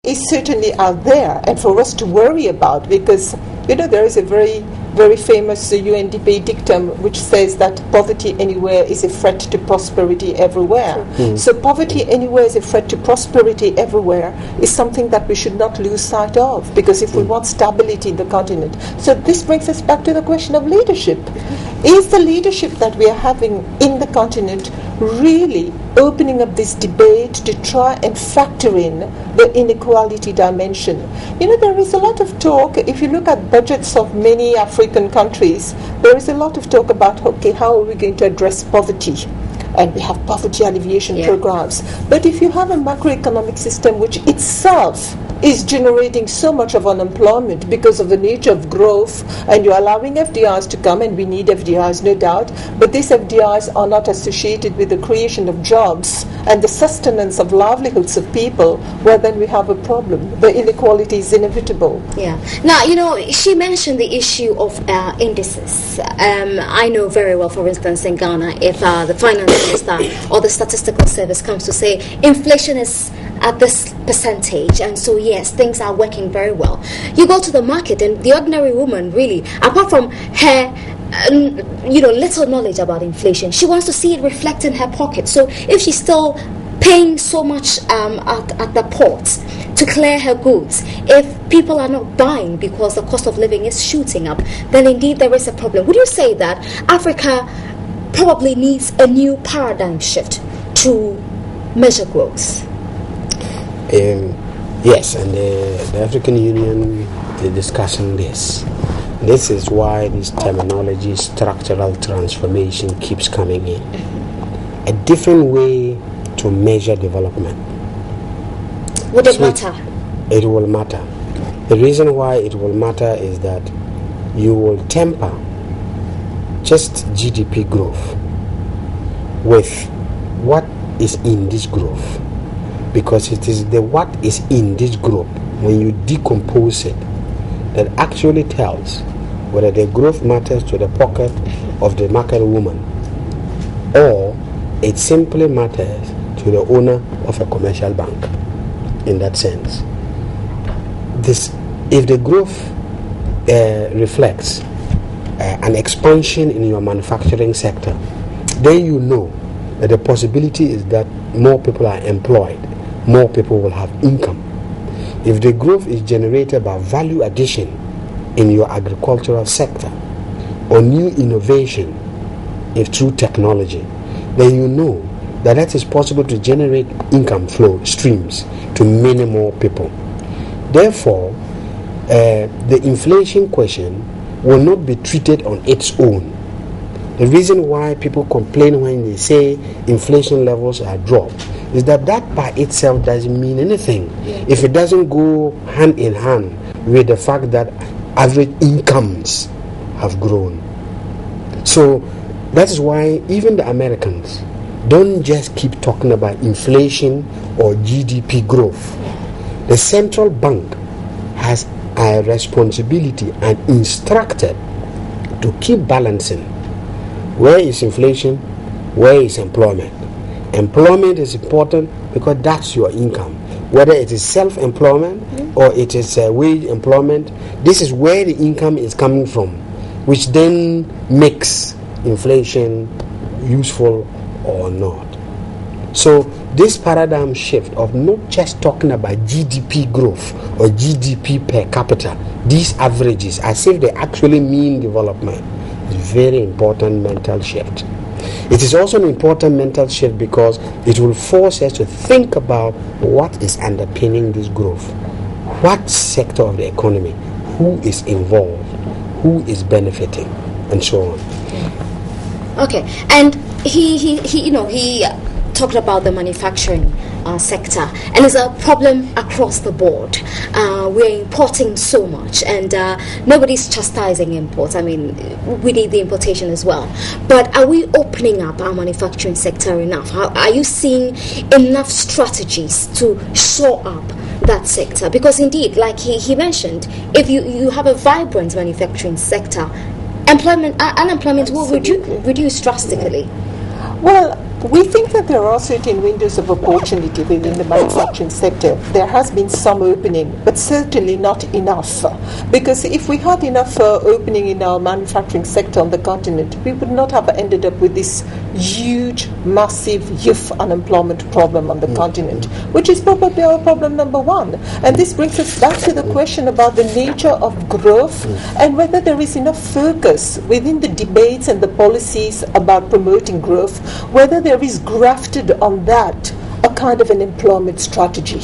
is certainly out there and for us to worry about, because there is a very famous UNDP dictum which says that poverty anywhere is a threat to prosperity everywhere. So poverty anywhere is a threat to prosperity everywhere is something that we should not lose sight of, because if we want stability in the continent. So this brings us back to the question of leadership. Is the leadership that we are having in the continent really opening up this debate to try and factor in the inequality dimension? There is a lot of talk, if you look at budgets of many African countries, there is a lot of talk about, okay, how are we going to address poverty? And we have poverty alleviation programs. But if you have a macroeconomic system which itself is generating so much of unemployment because of the nature of growth, and you're allowing FDIs to come, and we need FDIs, no doubt, but these FDIs are not associated with the creation of jobs and the sustenance of livelihoods of people, well, then we have a problem. The inequality is inevitable. Yeah. Now, she mentioned the issue of indices. I know very well, for instance, in Ghana, if the finance minister or the statistical service comes to say inflation is at this percentage, and so yes, things are working very well. You go to the market, and the ordinary woman, really, apart from her little knowledge about inflation, she wants to see it reflect in her pocket. So if she's still paying so much at the ports to clear her goods, if people are not buying because the cost of living is shooting up, then indeed there is a problem. Would you say that Africa probably needs a new paradigm shift to measure growth? Yes, and the African Union is discussing this. This is why this terminology, structural transformation, keeps coming in. A different way to measure development. Would it matter? It will matter. The reason why it will matter is that you will temper just GDP growth with what is in this growth. Because it is the what is in this group, when you decompose it, that actually tells whether the growth matters to the pocket of the market woman, or it simply matters to the owner of a commercial bank. In that sense, if the growth reflects an expansion in your manufacturing sector, then you know that the possibility is that more people are employed, more people will have income. If the growth is generated by value addition in your agricultural sector, or new innovation if through technology, then you know that is possible to generate income flow streams to many more people. Therefore, the inflation question will not be treated on its own. The reason why people complain when they say inflation levels are dropped is that by itself doesn't mean anything if it doesn't go hand in hand with the fact that average incomes have grown. So that is why even the Americans don't just keep talking about inflation or GDP growth. The central bank has a responsibility and instructed to keep balancing. Where is inflation? Where is employment? Employment is important because that's your income. Whether it is self-employment or it is wage employment, this is where the income is coming from, which then makes inflation useful or not. So this paradigm shift of not just talking about GDP growth or GDP per capita, these averages as if they actually mean development, is a very important mental shift. It is also an important mental shift because it will force us to think about what is underpinning this growth. What sector of the economy, who is involved, who is benefiting, and so on. Okay, and he talked about the manufacturing sector, and it's a problem across the board. We're importing so much, and nobody's chastising imports. I mean, we need the importation as well. But are we opening up our manufacturing sector enough? Are you seeing enough strategies to shore up that sector? Because indeed, like he mentioned, if you have a vibrant manufacturing sector, unemployment will reduce drastically. Well, We think that there are certain windows of opportunity within the manufacturing sector. There has been some opening, but certainly not enough. Because if we had enough opening in our manufacturing sector on the continent, we would not have ended up with this huge, massive youth unemployment problem on the continent, which is probably our problem number one. And this brings us back to the question about the nature of growth and whether there is enough focus within the debates and the policies about promoting growth, whether there is grafted on that a kind of an employment strategy.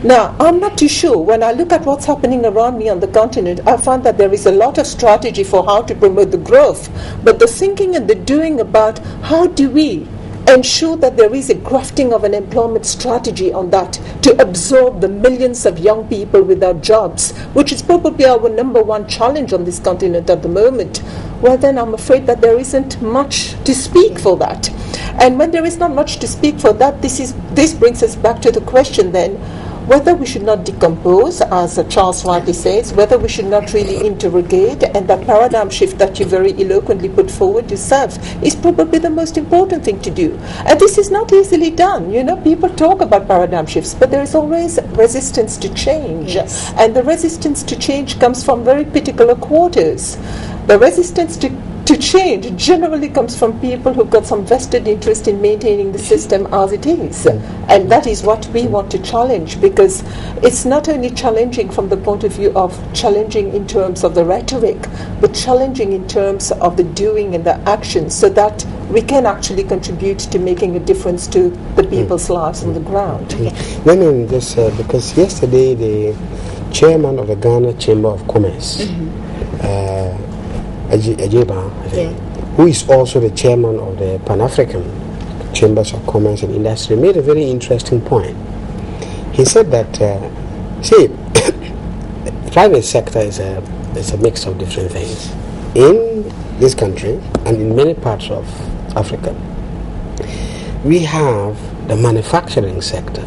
Now, I'm not too sure. When I look at what's happening around me on the continent, I find that there is a lot of strategy for how to promote the growth, but the thinking and the doing about how do we ensure that there is a grafting of an employment strategy on that to absorb the millions of young people without jobs, which is probably our number one challenge on this continent at the moment, well then I'm afraid that there isn't much to speak for that. And when there is not much to speak for that, this brings us back to the question then, whether we should not decompose, as Charles rightly says, whether we should not really interrogate, and that paradigm shift that you very eloquently put forward yourself is probably the most important thing to do. And this is not easily done. You know, people talk about paradigm shifts, but there is always resistance to change. Yes. And the resistance to change comes from very particular quarters. The resistance to change generally comes from people who've got some vested interest in maintaining the system as it is. And that is what we want to challenge, because it's not only challenging from the point of view of challenging in terms of the rhetoric, but challenging in terms of the doing and the action, so that we can actually contribute to making a difference to the people's lives on the ground. No, just because yesterday the chairman of the Ghana Chamber of Commerce, Ajeba, who is also the chairman of the Pan-African Chambers of Commerce and Industry, made a very interesting point. He said that, the private sector is a mix of different things. In this country and in many parts of Africa, we have the manufacturing sector,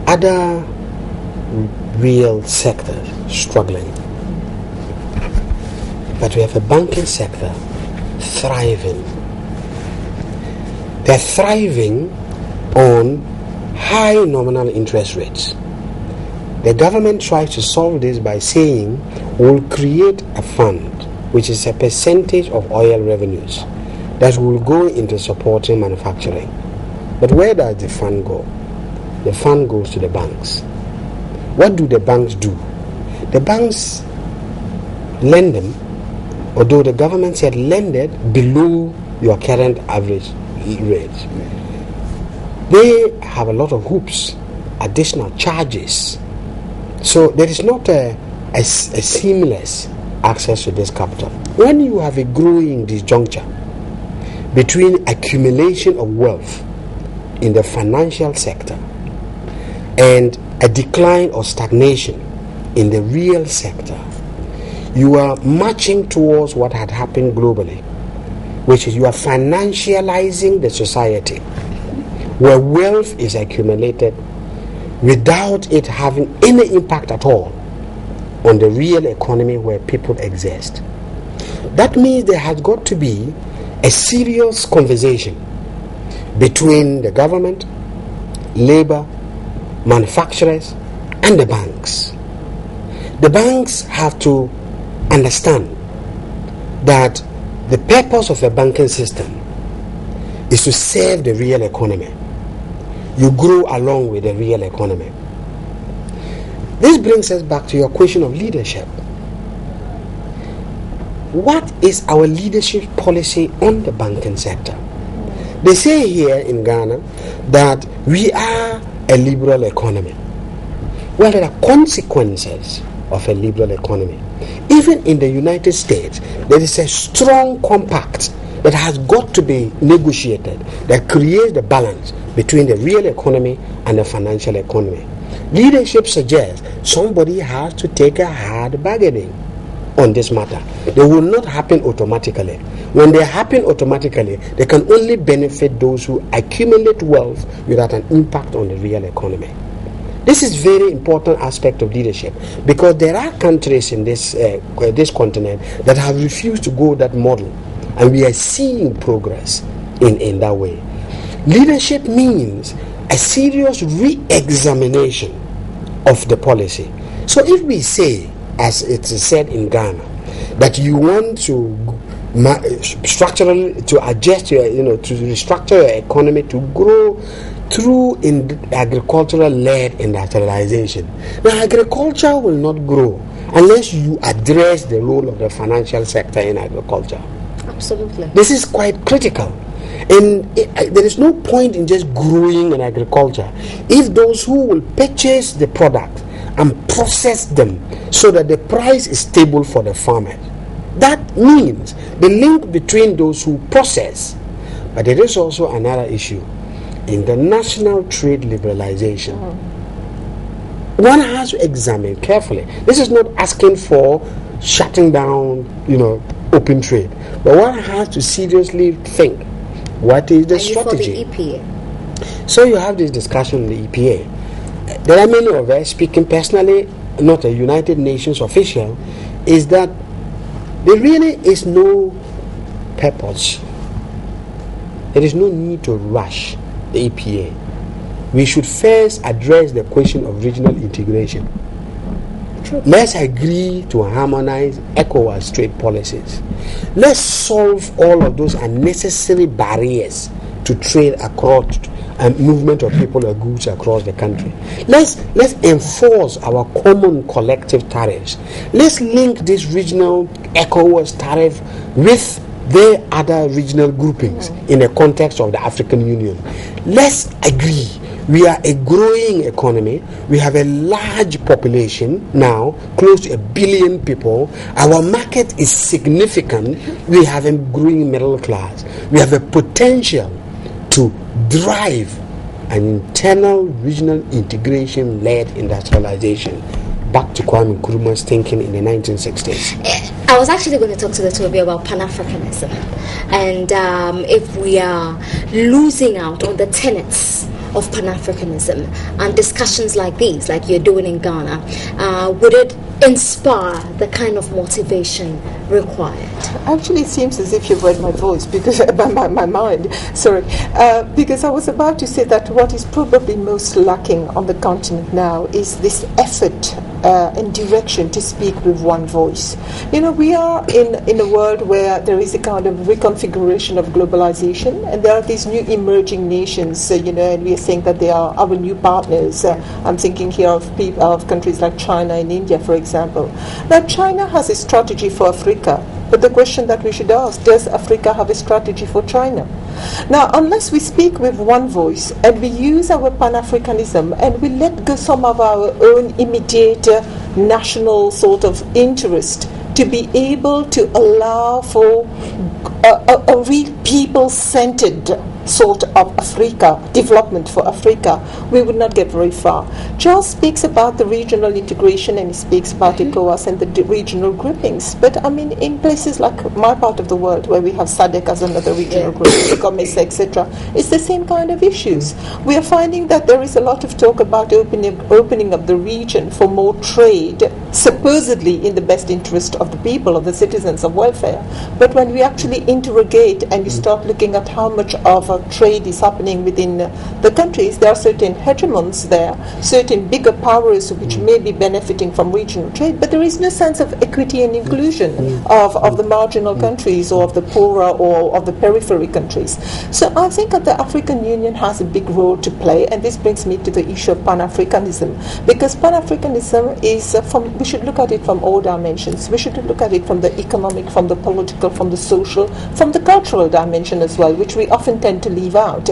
other real sectors struggling. But we have a banking sector thriving. They're thriving on high nominal interest rates. The government tries to solve this by saying we'll create a fund, which is a percentage of oil revenues, that will go into supporting manufacturing. But where does the fund go? The fund goes to the banks. What do the banks do? The banks lend them, although the government said lend it below your current average rate. They have a lot of hoops, additional charges. So there is not a seamless access to this capital. When you have a growing disjuncture between accumulation of wealth in the financial sector and a decline or stagnation in the real sector, you are marching towards what had happened globally, which is you are financializing the society, where wealth is accumulated without it having any impact at all on the real economy where people exist. That means there has got to be a serious conversation between the government, labor, manufacturers, and the banks. The banks have to understand that the purpose of the banking system is to serve the real economy. You grow along with the real economy. This brings us back to your question of leadership. What is our leadership policy on the banking sector? They say here in Ghana that we are a liberal economy. Well, there are consequences of a liberal economy. Even in the United States, there is a strong compact that has got to be negotiated that creates the balance between the real economy and the financial economy. Leadership suggests somebody has to take a hard bargaining on this matter. They will not happen automatically. When they happen automatically, they can only benefit those who accumulate wealth without an impact on the real economy. This is very important aspect of leadership, because there are countries in this continent that have refused to go that model, and we are seeing progress in that way. Leadership means a serious re-examination of the policy. So if we say, as it is said in Ghana, that you want to structurally to adjust your, to restructure your economy to grow through in agricultural-led industrialization. Now, agriculture will not grow unless you address the role of the financial sector in agriculture. Absolutely. This is quite critical. And there is no point in just growing in agriculture if those who will purchase the product and process them so that the price is stable for the farmer. That means the link between those who process. But there is also another issue. International trade liberalization. One has to examine carefully. This is not asking for shutting down, open trade. But one has to seriously think, what is the strategy? For the EPA? So you have this discussion in the EPA. There are many of us, speaking personally, not a United Nations official, is that there really is no purpose. There is no need to rush the EPA. We should first address the question of regional integration. True. Let's agree to harmonize ECOWAS trade policies. Let's solve all of those unnecessary barriers to trade across and movement of people or goods across the country. Let's enforce our common collective tariffs. Let's link this regional ECOWAS tariff with their other regional groupings in the context of the African Union. Let's agree. We are a growing economy. We have a large population now, close to 1 billion people. Our market is significant. We have a growing middle class. We have a potential to drive an internal regional integration-led industrialization. Back to Kwame Nkrumah's thinking in the 1960s. I was actually going to talk to the two of you about Pan-Africanism, and if we are losing out on the tenets of Pan-Africanism and discussions like these, like you're doing in Ghana, would it inspire the kind of motivation required? Actually, it seems as if you've read my voice, because my mind. Sorry, because I was about to say that what is probably most lacking on the continent now is this effort and direction to speak with one voice. We are in a world where there is a kind of reconfiguration of globalization, and there are these new emerging nations, and we are saying that they are our new partners. I'm thinking here of countries like China and India, for example. Now, China has a strategy for Africa, but the question that we should ask, does Africa have a strategy for China? Now, unless we speak with one voice and we use our Pan-Africanism and we let go some of our own immediate national sort of interest to be able to allow for a real people-centered sort of Africa, development for Africa, we would not get very far. Charles speaks about the regional integration, and he speaks about ECOWAS and the regional groupings. But I mean, in places like my part of the world, where we have SADC as another regional group, ECOMESA, etc., it's the same kind of issues. We are finding that there is a lot of talk about opening up the region for more trade, supposedly in the best interest of the people, of the citizens, of welfare. But when we actually interrogate and we start looking at how much of trade is happening within the countries, there are certain hegemons there, certain bigger powers which may be benefiting from regional trade, but there is no sense of equity and inclusion of the marginal countries or of the poorer or of the periphery countries. So I think that the African Union has a big role to play, and this brings me to the issue of Pan-Africanism, because Pan-Africanism is we should look at it from all dimensions. We should look at it from the economic, from the political, from the social, from the cultural dimension as well, which we often tend to leave out.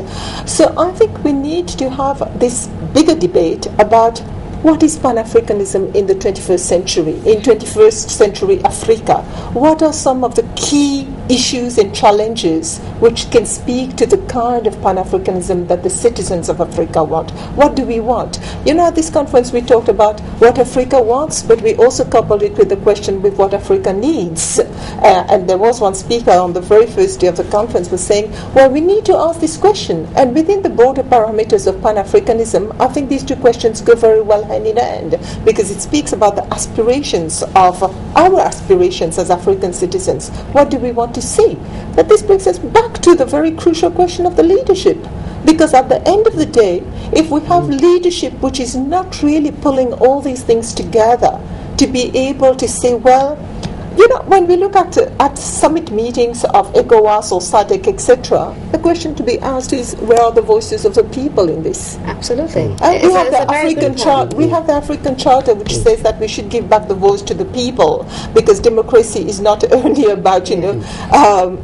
So I think we need to have this bigger debate about what is Pan-Africanism in the 21st century, in 21st century Africa. What are some of the key issues and challenges which can speak to the kind of Pan-Africanism that the citizens of Africa want? What do we want? At this conference we talked about what Africa wants, but we also coupled it with the question with what Africa needs. And there was one speaker on the very first day of the conference was saying, well, we need to ask this question. And within the broader parameters of Pan-Africanism, I think these two questions go very well hand in hand, because it speaks about the aspirations of our aspirations as African citizens. What do we want to see? But this brings us back to the very crucial question of the leadership. Because at the end of the day, if we have leadership which is not really pulling all these things together to be able to say, well, you know, when we look at summit meetings of ECOWAS or SADC, etc., the question to be asked is, where are the voices of the people in this? Absolutely. And we have the African Charter. We have the African Charter, which says that we should give back the voice to the people, because democracy is not only about, you know,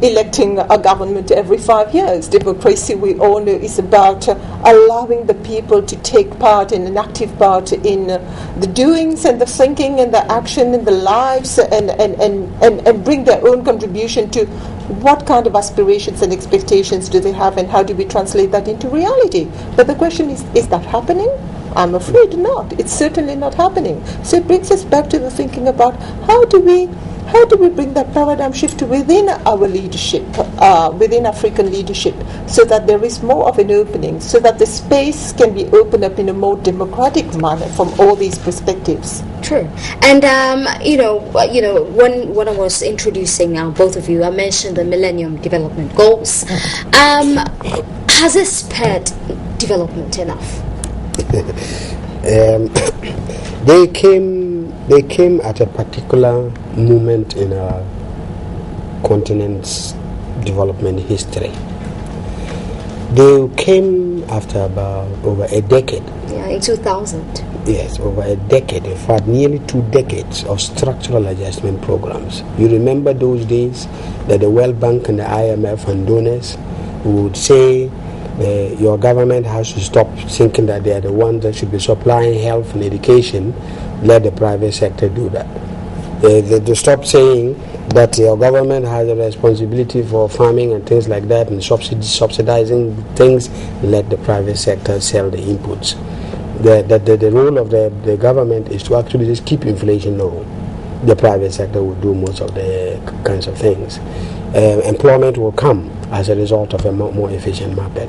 electing a government every 5 years. Democracy, we all know, is about allowing the people to take part, in an active part in the doings and the thinking and the action in the lives, and bring their own contribution to what kind of aspirations and expectations do they have, and how do we translate that into reality. But the question is that happening? I'm afraid not. It's certainly not happening. So it brings us back to the thinking about how do we bring that paradigm shift within our leadership, within African leadership, so that there is more of an opening, so that the space can be opened up in a more democratic manner from all these perspectives. True. And when I was introducing both of you, I mentioned the Millennium Development Goals. Has it spurred development enough? They came at a particular moment in our continent's development history. They came after about over a decade. Yeah, in 2000. Yes, over a decade. In fact, nearly 2 decades of structural adjustment programs. You remember those days that the World Bank and the IMF and donors would say, your government has to stop thinking that they are the ones that should be supplying health and education. Let the private sector do that. They stop saying that your government has a responsibility for farming and things like that, and subsidizing things. Let the private sector sell the inputs. The role of the government is to actually just keep inflation low. The private sector will do most of the kinds of things. Employment will come as a result of a more efficient market.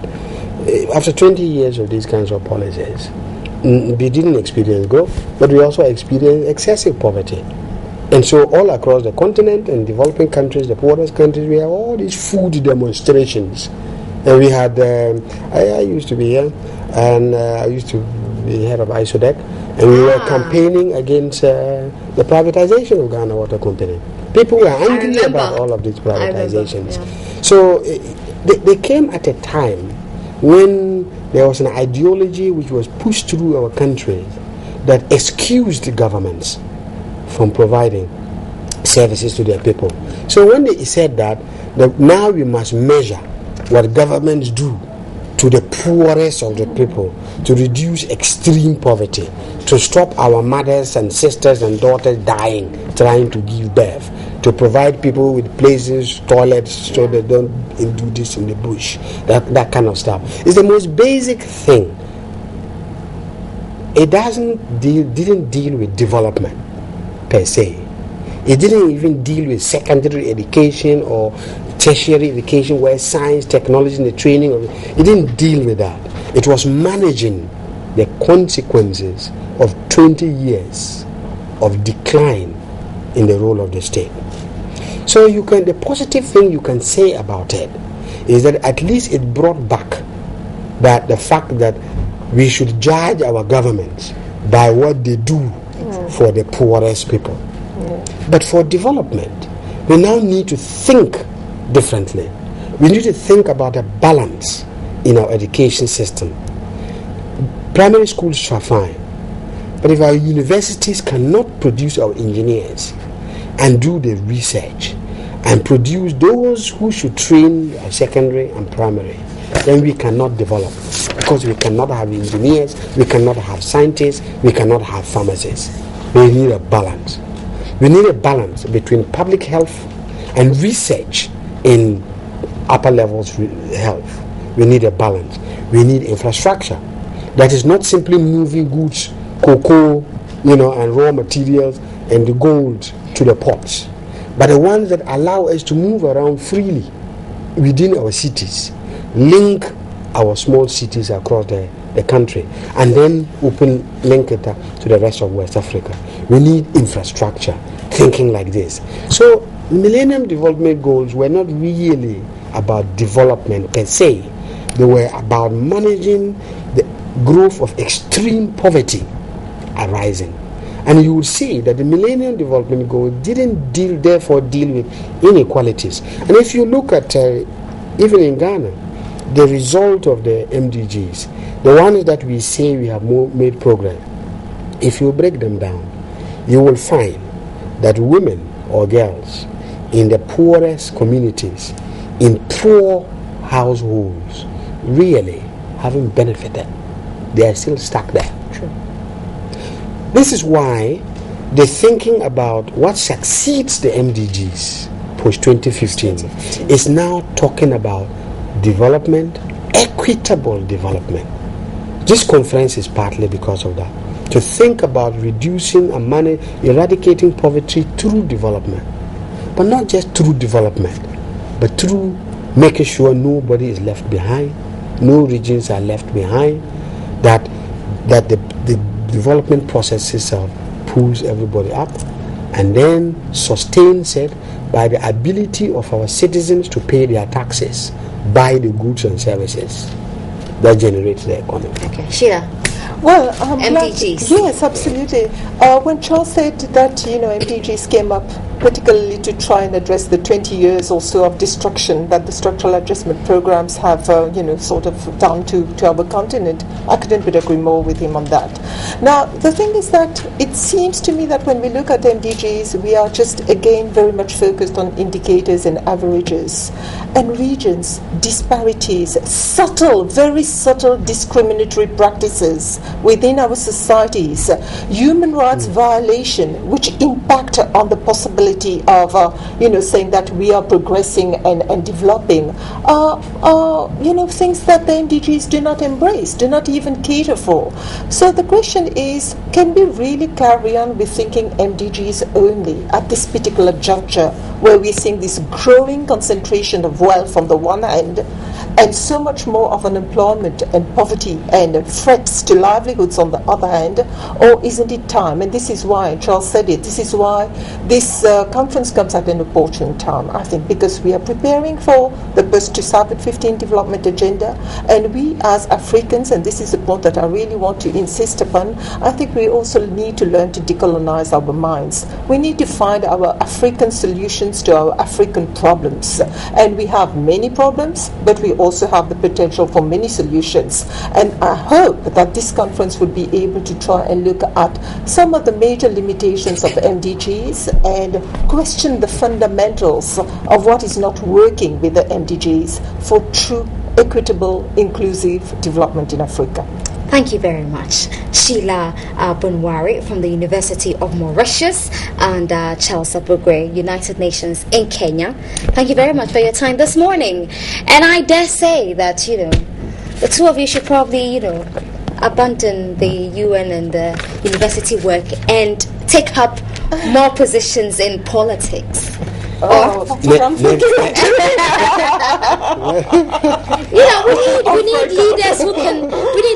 After 20 years of these kinds of policies, we didn't experience growth, but we also experienced excessive poverty. And so all across the continent and developing countries, the poorest countries, we have all these food demonstrations. And we had, I used to be here, and I used to be head of ISODEC, and we were campaigning against the privatization of Ghana Water Company. People were angry about all of these privatizations. Yeah. So they came at a time when there was an ideology which was pushed through our country that excused governments from providing services to their people. So when they said that now we must measure what governments do to the poorest of the people to reduce extreme poverty, to stop our mothers and sisters and daughters dying trying to give birth, to provide people with places, toilets, so they don't do this in the bush, that kind of stuff. It's the most basic thing. It didn't deal with development per se. It didn't even deal with secondary education or tertiary education where science, technology, and the training of it didn't deal with that. It was managing the consequences of 20 years of decline in the role of the state. So the positive thing you can say about it is that at least it brought back that the fact that we should judge our governments by what they do for the poorest people. But for development, we now need to think differently. We need to think about a balance in our education system. Primary schools are fine, but if our universities cannot produce our engineers and do the research and produce those who should train our secondary and primary, then we cannot develop, because we cannot have engineers, we cannot have scientists, we cannot have pharmacists. We need a balance. We need a balance between public health and research in upper levels health. We need a balance. We need infrastructure that is not simply moving goods, cocoa, and raw materials and the gold to the ports, but the ones that allow us to move around freely within our cities, link our small cities across the the country, and then link it up to the rest of West Africa. We need infrastructure, thinking like this. So Millennium Development Goals were not really about development per se. They were about managing the growth of extreme poverty arising. And you will see that the Millennium Development Goals didn't therefore deal with inequalities. And if you look at, even in Ghana, the result of the MDGs, the ones that we say we have made progress, if you break them down, you will find that women or girls in the poorest communities, in poor households, really haven't benefited. They are still stuck there. True. This is why the thinking about what succeeds the MDGs post 2015 is now talking about development, equitable development. This conference is partly because of that. To think about reducing and eradicating poverty through development. But not just through development, but through making sure nobody is left behind, no regions are left behind, that the development process itself pulls everybody up, and then sustains it by the ability of our citizens to pay their taxes, buy the goods and services that generates the economy. Okay, Sheila. Well, MDGs. Yes, absolutely. When Charles said that, MDGs came up particularly to try and address the 20 years or so of destruction that the structural adjustment programs have, sort of done to our continent, I couldn't but agree more with him on that. Now, the thing is that it seems to me that when we look at the MDGs, we are just, again, very much focused on indicators and averages. And regions, disparities, subtle, very subtle discriminatory practices within our societies, human rights violation, which impact on the possibility of, saying that we are progressing and developing, are things that the MDGs do not embrace, do not even cater for. So the question is, can we really carry on with thinking MDGs only at this particular juncture where we're seeing this growing concentration of wealth on the one hand and so much more of unemployment and poverty and threats to livelihoods on the other hand, or isn't it time? And this is why, Charles said it, this is why this conference comes at an opportune time, I think, because we are preparing for the post-2015 development agenda, and we as Africans, and this is a point that I really want to insist upon, I think we also need to learn to decolonize our minds. We need to find our African solutions to our African problems, and we have many problems, but we also have the potential for many solutions. And I hope that this conference would be able to try and look at some of the major limitations of MDGs and question the fundamentals of what is not working with the MDGs for true, equitable, inclusive development in Africa. Thank you very much, Sheila Bonwari from the University of Mauritius and Charles Abugwe, United Nations in Kenya. Thank you very much for your time this morning. And I dare say that, the two of you should probably, abandon the UN and the university work and take up more positions in politics. That's what I'm thinking. We need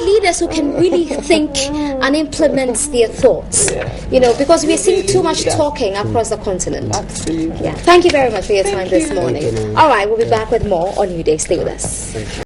leaders who can really think and implement their thoughts. Because we're seeing too much talking across the continent. Absolutely. Yeah. Thank you very much for your time this morning. Thank you. All right, we'll be back with more on New Day. Stay with us.